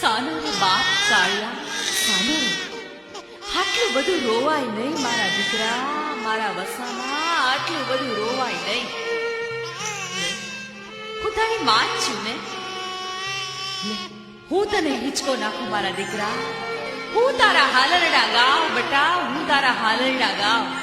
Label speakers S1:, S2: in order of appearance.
S1: સાનો રે બાપ કાળિયા સાનો રે. આટલું બધું રોવાય નહીં મારા દીકરા, મારા વસામાં આટલું બધું રોવાય નહીં. હું તારી માં જ છું ને. હું તને હિંચકો નાખું મારા દીકરા. હું તારા હાલરડા ગાવ બટા, હું તારા હાલરડા ગાવ.